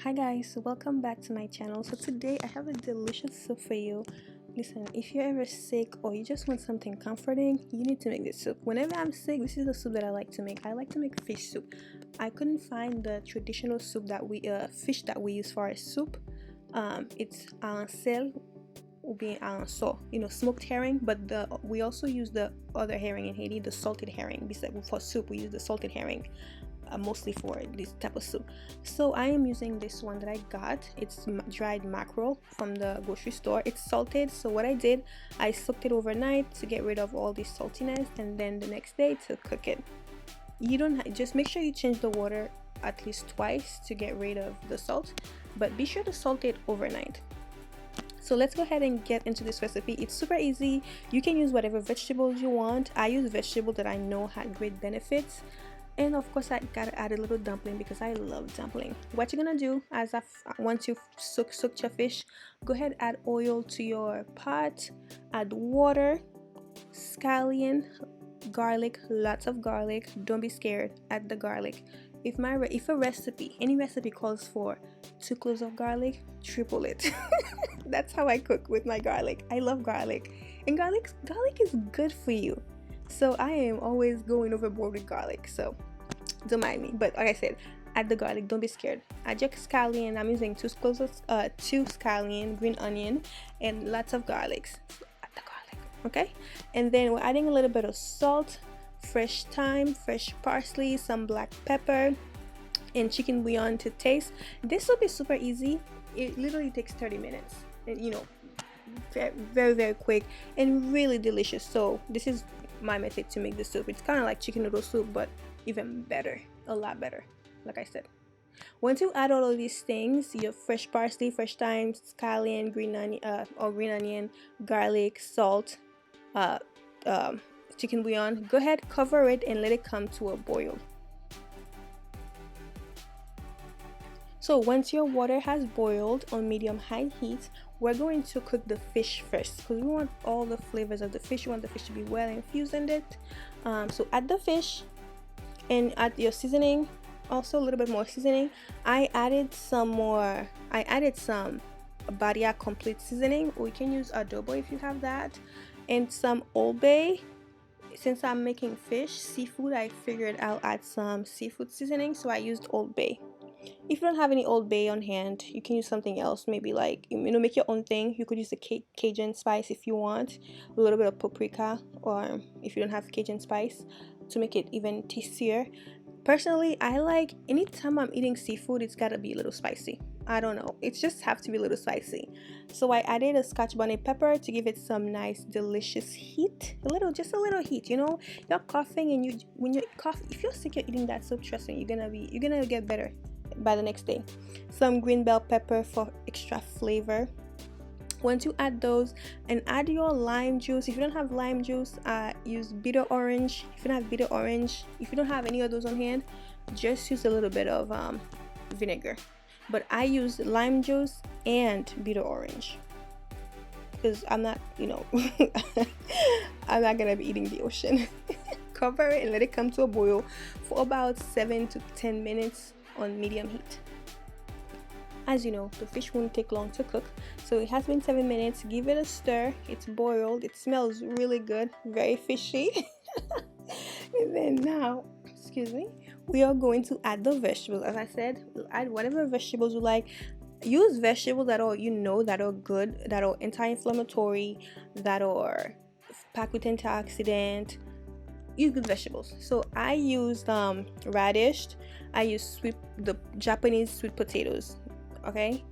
Hi guys, welcome back to my channel. So today I have a delicious soup for you. Listen, if you're ever sick or you just want something comforting, you need to make this soup. Whenever I'm sick, this is the soup that I like to make. I like to make fish soup. I couldn't find the traditional soup that fish that we use for our soup. It's sel ou bien so, smoked herring, but we also use the other herring in Haiti, the salted herring. Besides, for soup we use the salted herring. Mostly for this type of soup. So I am using this one that I got. It's dried mackerel from the grocery store. It's salted, so what I did, I soaked it overnight to get rid of all the saltiness, and then the next day to cook it. You don't just make sure you change the water at least twice to get rid of the salt, but be sure to salt it overnight. So let's go ahead and get into this recipe. It's super easy. You can use whatever vegetables you want. I use vegetables that I know had great benefits. And of course I gotta add a little dumpling because I love dumpling. What you're gonna do once you soaked your fish, go ahead, add oil to your pot, add water, scallion, garlic, lots of garlic. Don't be scared, add the garlic. If any recipe calls for 2 cloves of garlic, triple it. That's how I cook with my garlic. I love garlic, and garlic is good for you. So I am always going overboard with garlic, so don't mind me. But like I said, add the garlic, don't be scared. Add your scallion. I'm using 2 scallion, green onion, and lots of garlics. So add the garlic, okay? And then we're adding a little bit of salt, fresh thyme, fresh parsley, some black pepper, and chicken bouillon to taste. This will be super easy. It literally takes 30 minutes, and very, very, very quick and really delicious. So this is my method to make the soup. It's kind of like chicken noodle soup, but even better, a lot better. Like I said, once you add all of these things, your fresh parsley, fresh thyme, scallion, green onion, garlic, salt, chicken bouillon, go ahead, cover it and let it come to a boil. So once your water has boiled on medium-high heat, we're going to cook the fish first because we want all the flavors of the fish. You want the fish to be well infused in it. So add the fish and add your seasoning. Also a little bit more seasoning. I added some Badia complete seasoning, or you can use adobo if you have that, and some Old Bay. Since I'm making seafood, I figured I'll add some seafood seasoning, so I used Old Bay. If you don't have any Old Bay on hand, you can use something else. Maybe like, make your own thing. You could use the Cajun spice if you want, a little bit of paprika, or if you don't have Cajun spice, to make it even tastier. Personally, I like, anytime I'm eating seafood, it's gotta be a little spicy. I don't know, it just have to be a little spicy. So I added a Scotch bonnet pepper to give it some nice delicious heat. Just a little heat. You're coughing, and when you cough, if you're sick, you're eating that soup, trust me, you're gonna get better by the next day. Some green bell pepper for extra flavor. Once you add those, and add your lime juice. If you don't have lime juice, use bitter orange. If you don't have bitter orange, if you don't have any of those on hand, just use a little bit of vinegar. But I use lime juice and bitter orange because I'm not I'm not gonna be eating the ocean. Cover it and let it come to a boil for about 7 to 10 minutes on medium heat. As you know, the fish won't take long to cook, so it has been 7 minutes. Give it a stir. It's boiled. It smells really good, very fishy. And then now, we are going to add the vegetables. As I said, we'll add whatever vegetables you like. Use vegetables that are good, that are anti-inflammatory, that are packed with antioxidant. Use good vegetables. So I used radish. I used the Japanese sweet potatoes. Okay,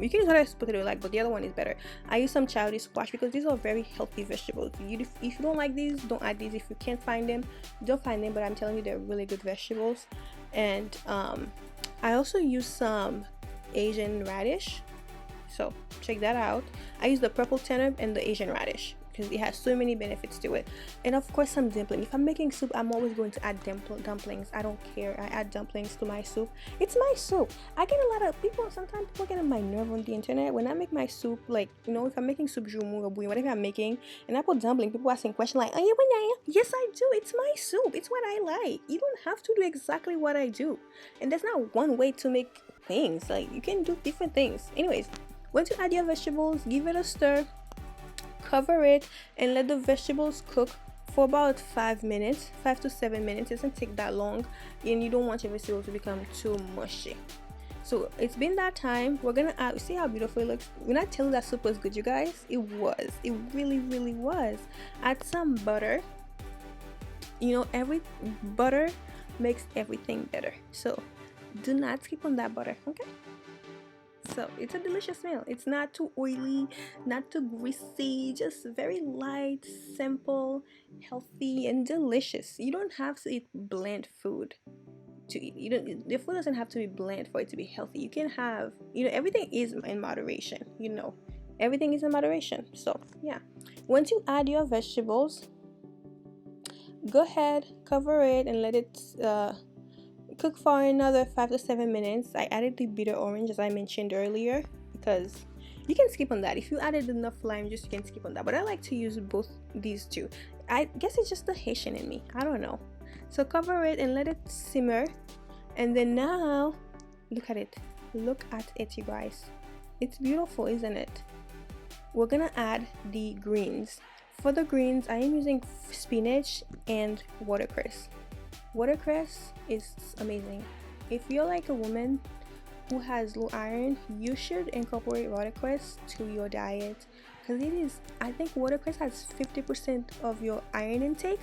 you can use other potato you like, but the other one is better. I use some Chayote squash because these are very healthy vegetables. If you don't like these, don't add these. If you can't find them, don't find them, but I'm telling you, they're really good vegetables. And I also use some Asian radish, so check that out. I use the purple turnip and the Asian radish because it has so many benefits to it. And of course, some dumpling. If I'm making soup, I'm always going to add dumplings. I don't care. I add dumplings to my soup. It's my soup. I get a lot of people, sometimes people get on my nerve on the internet when I make my soup. Like, if I'm making soup, or bouillon, whatever I'm making, and I put dumpling, people asking questions like, oh yeah, yes I do. It's my soup. It's what I like. You don't have to do exactly what I do. And there's not one way to make things. Like, you can do different things. Anyways, once you add your vegetables, give it a stir, cover it, and let the vegetables cook for about 5 minutes, 5 to 7 minutes. It doesn't take that long, and you don't want your vegetables to become too mushy. So it's been that time. We're gonna add, see how beautiful it looks. When I tell you that soup was good, you guys, it was. It really, really was. Add some butter. You know, every butter makes everything better. So do not skip on that butter, okay? So it's a delicious meal. It's not too oily, not too greasy, just very light, simple, healthy, and delicious. You don't have to eat bland food to eat. You don't, the food doesn't have to be bland for it to be healthy. You can have, you know, everything is in moderation. You know, everything is in moderation. So yeah, once you add your vegetables, go ahead, cover it, and let it cook for another 5 to 7 minutes. I added the bitter orange, as I mentioned earlier, because you can skip on that. If you added enough lime juice, you can skip on that, but I like to use both these two. I guess it's just the Haitian in me, I don't know. So cover it and let it simmer, and then now look at it, you guys. It's beautiful, isn't it? We're gonna add the greens. For the greens, I am using spinach and watercress. Watercress is amazing. If you're like a woman who has low iron, you should incorporate watercress to your diet, because it is, I think watercress has 50% of your iron intake.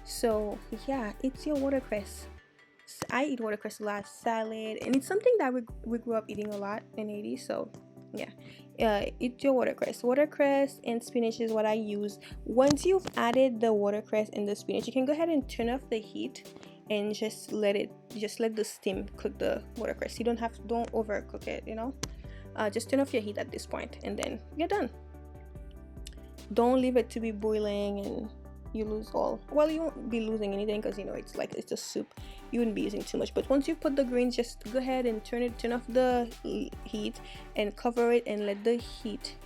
So yeah, it's your watercress. I eat watercress a lot, salad, and it's something that we grew up eating a lot in Haiti. So yeah, it's your watercress and spinach is what I use. Once you've added the watercress and the spinach, you can go ahead and turn off the heat and just let the steam cook the watercress. You don't overcook it, you know. Just turn off your heat at this point, and then you're done. Don't leave it to be boiling and you lose all, well, you won't be losing anything, because you know it's a soup. You wouldn't be using too much. But once you put the greens, just go ahead and turn off the heat and cover it, and let the heat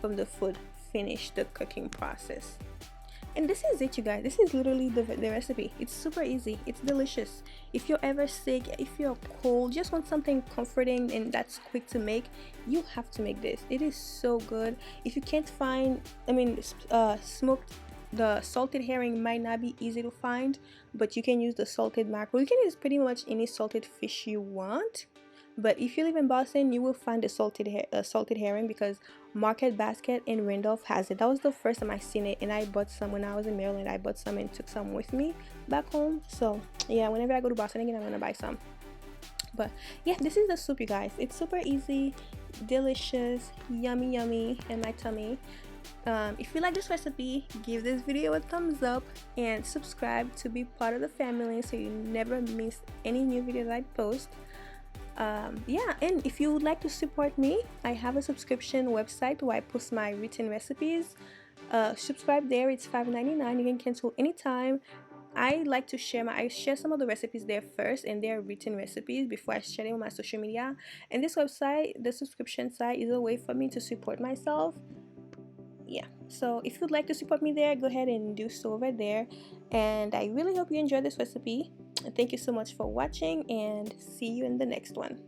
from the food finish the cooking process. And this is it, you guys. This is literally the recipe. It's super easy, it's delicious. If you're ever sick, if you're cold, just want something comforting and that's quick to make, you have to make this. It is so good. If you can't find, the salted herring might not be easy to find, but you can use the salted mackerel. You can use pretty much any salted fish you want. But if you live in Boston, you will find the salted herring, because Market Basket in Randolph has it. That was the first time I seen it, and I bought some when I was in Maryland. I bought some and took some with me back home. So yeah, whenever I go to Boston again, I'm gonna buy some. But yeah, this is the soup, you guys. It's super easy, delicious, yummy in my tummy. If you like this recipe, give this video a thumbs up and subscribe to be part of the family so you never miss any new videos I post. Yeah, and if you would like to support me, I have a subscription website where I post my written recipes. Subscribe there. It's $5.99. You can cancel anytime. I like to I share some of the recipes there first, and they're written recipes before I share them on my social media. And this website, the subscription site, is a way for me to support myself. Yeah, so if you'd like to support me there, go ahead and do so over there. And I really hope you enjoyed this recipe. Thank you so much for watching, and see you in the next one.